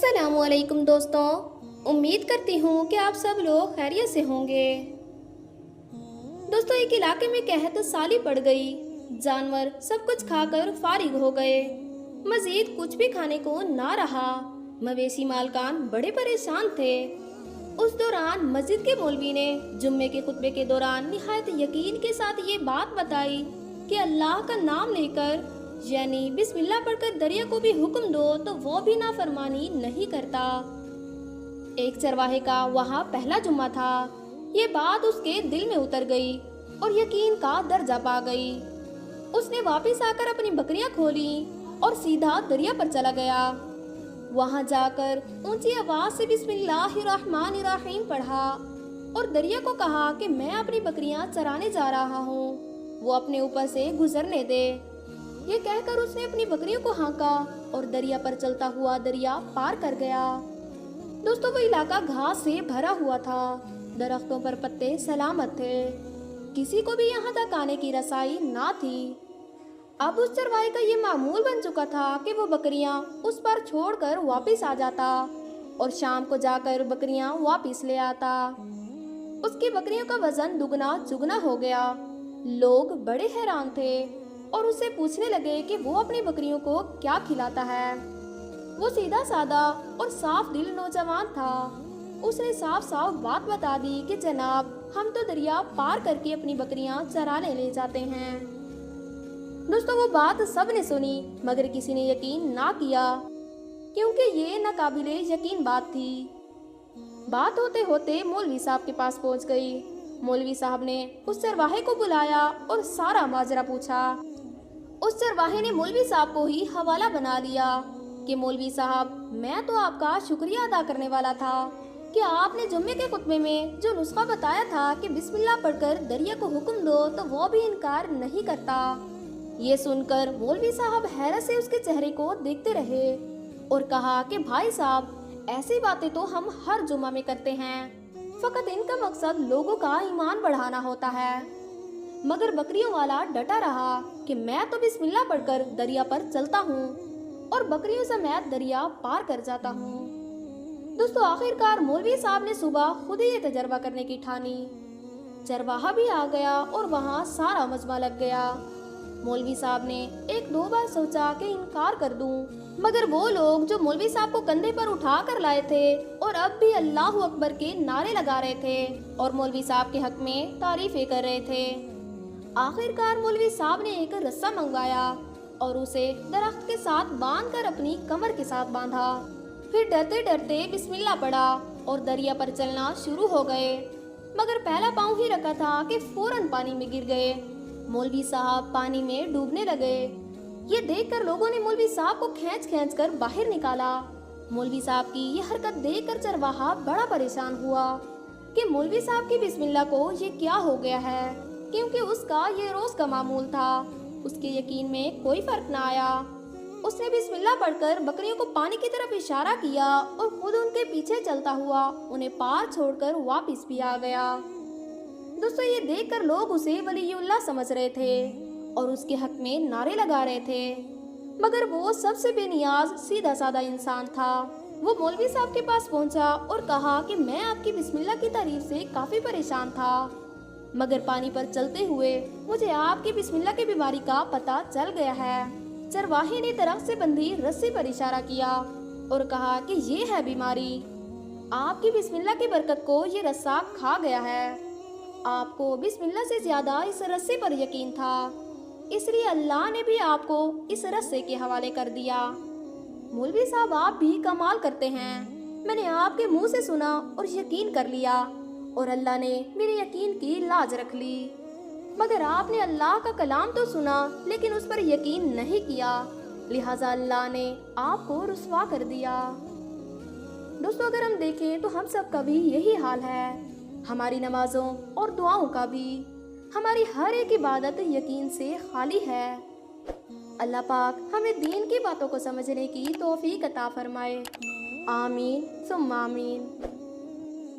अस्सलामु अलैकुम दोस्तों, उम्मीद करती हूँ कि आप सब लोग खैरियत से होंगे। दोस्तों, एक इलाके में कहत साली पड़ गई। जानवर सब कुछ खाकर फारिग हो गए। मजीद कुछ भी खाने को ना रहा। मवेशी मालकान बड़े परेशान थे। उस दौरान मस्जिद के मौलवी ने जुम्मे के खुतबे के दौरान निहायत यकीन के साथ ये बात बताई कि अल्लाह का नाम लेकर यानी बिस्मिल्लाह पढ़कर दरिया को भी हुक्म दो तो वो भी नाफरमानी नहीं करता। एक चरवाहे का वहाँ पहला जुम्मा था। ये बात उसके दिल में उतर गई और यकीन का दर्जा पा गई। उसने वापस आकर अपनी बकरियां खोली और सीधा दरिया पर चला गया। वहाँ जाकर ऊंची आवाज से बिस्मिल्लाहिर्रहमानिर्रहीम पढ़ा और दरिया को कहा कि मैं अपनी बकरियां चराने जा रहा हूँ, वो अपने ऊपर से गुजरने दे। ये कहकर उसने अपनी बकरियों को हाँका और दरिया पर चलता हुआ दरिया पार कर गया। दोस्तों, वो इलाका घास से भरा हुआ था। दरख्तों पर पत्ते सलामत थे। किसी को भी यहाँ तक आने की रसाई ना थी। अब उस चरवाहे का ये मामूल बन चुका था कि वो बकरियां उस पर छोड़कर वापस आ जाता और शाम को जाकर बकरियां वापस ले आता। उसकी बकरियों का वजन दुगना चुगना हो गया। लोग बड़े हैरान थे और उससे पूछने लगे कि वो अपनी बकरियों को क्या खिलाता है। वो सीधा सादा और साफ दिल नौजवान था। उसने साफ साफ बात बता दी कि जनाब, हम तो दरिया पार करके अपनी बकरियां चराने ले जाते हैं। दोस्तों, वो बात सब ने सुनी मगर किसी ने यकीन ना किया क्योंकि ये नाकाबिले यकीन बात थी। बात होते होते मौलवी साहब के पास पहुंच गई। मौलवी साहब ने उस चरवाहे को बुलाया और सारा माजरा पूछा। उस चरवाहे ने मौलवी साहब को ही हवाला बना लिया कि मौलवी साहब, मैं तो आपका शुक्रिया अदा करने वाला था कि आपने जुम्मे के खुतबे में जो नुस्खा बताया था कि बिस्मिल्लाह पढ़कर दरिया को हुक्म दो तो वो भी इनकार नहीं करता। ये सुनकर मौलवी साहब हैरत से उसके चेहरे को देखते रहे और कहा कि भाई साहब, ऐसी बातें तो हम हर जुम्मा में करते हैं, फकत इनका मकसद लोगों का ईमान बढ़ाना होता है। मगर बकरियों वाला डटा रहा कि मैं तो बिस्मिल्लाह पढ़कर दरिया पर चलता हूँ और बकरियों समेत दरिया पार कर जाता हूँ। दोस्तों, आखिरकार मौलवी साहब ने सुबह खुद ही ये तजर्बा करने की ठानी। चरवाहा भी आ गया और वहाँ सारा मजमा लग गया। मौलवी साहब ने एक दो बार सोचा कि इनकार कर दूं, मगर वो लोग जो मौलवी साहब को कंधे पर उठा कर लाए थे और अब भी अल्लाह अकबर के नारे लगा रहे थे और मौलवी साहब के हक में तारीफें कर रहे थे। आखिरकार मौलवी साहब ने एक रस्सा मंगवाया और उसे दरख्त के साथ बांधकर अपनी कमर के साथ बांधा। फिर डरते डरते बिस्मिल्लाह पढ़ा और दरिया पर चलना शुरू हो गए। मगर पहला पाँव ही रखा था कि फौरन पानी में गिर गए। मौलवी साहब पानी में डूबने लगे। ये देखकर लोगों ने मौलवी साहब को खींच कर बाहर निकाला। मौलवी साहब की ये हरकत देखकर चरवाहा बड़ा परेशान हुआ कि मौलवी साहब की बिस्मिल्लाह को ये क्या हो गया है, क्योंकि उसका ये रोज का मामूल था। उसके यकीन में कोई फर्क न आया। उसने बिस्मिल्लाह पढ़कर बकरियों को पानी की तरफ इशारा किया और खुद उनके पीछे चलता हुआ उन्हें पार छोड़कर वापस भी आ गया। दोस्तों, ये देखकर लोग उसे वलीउल्लाह समझ रहे थे और उसके हक में नारे लगा रहे थे, मगर वो सबसे बेनियाज सीधा साधा इंसान था। वो मौलवी साहब के पास पहुंचा और कहा कि मैं आपकी बिस्मिल्लाह की तारीफ से काफी परेशान था, मगर पानी पर चलते हुए मुझे आपकी बिस्मिल्लाह की बीमारी का पता चल गया है। चरवाहे ने दरख्त से बंधी रस्सी पर इशारा किया और कहा कि ये है बीमारी। आपकी बिस्मिल्लाह की बरकत को ये रस्सा खा गया है। आपको बिस्मिल्लाह से ज्यादा इस रस्से पर यकीन था, इसलिए अल्लाह ने भी आपको इस रस्से के हवाले कर दिया। मौलवी साहब, आप भी कमाल करते हैं। मैंने आपके मुंह से सुना और यकीन कर लिया और अल्लाह ने मेरे यकीन की लाज रख ली। मगर आपने अल्लाह का कलाम तो सुना लेकिन उस पर यकीन नहीं किया, लिहाजा अल्लाह ने आपको रुस्वा कर दिया। दोस्तों, अगर हम देखें तो हम सब का भी यही हाल है। हमारी नमाजों और दुआओं का भी, हमारी हर एक इबादत यकीन से खाली है। अल्लाह पाक हमें दीन की बातों को समझने की तौफीक अता फरमाए। आमीन सुम्मा आमीन।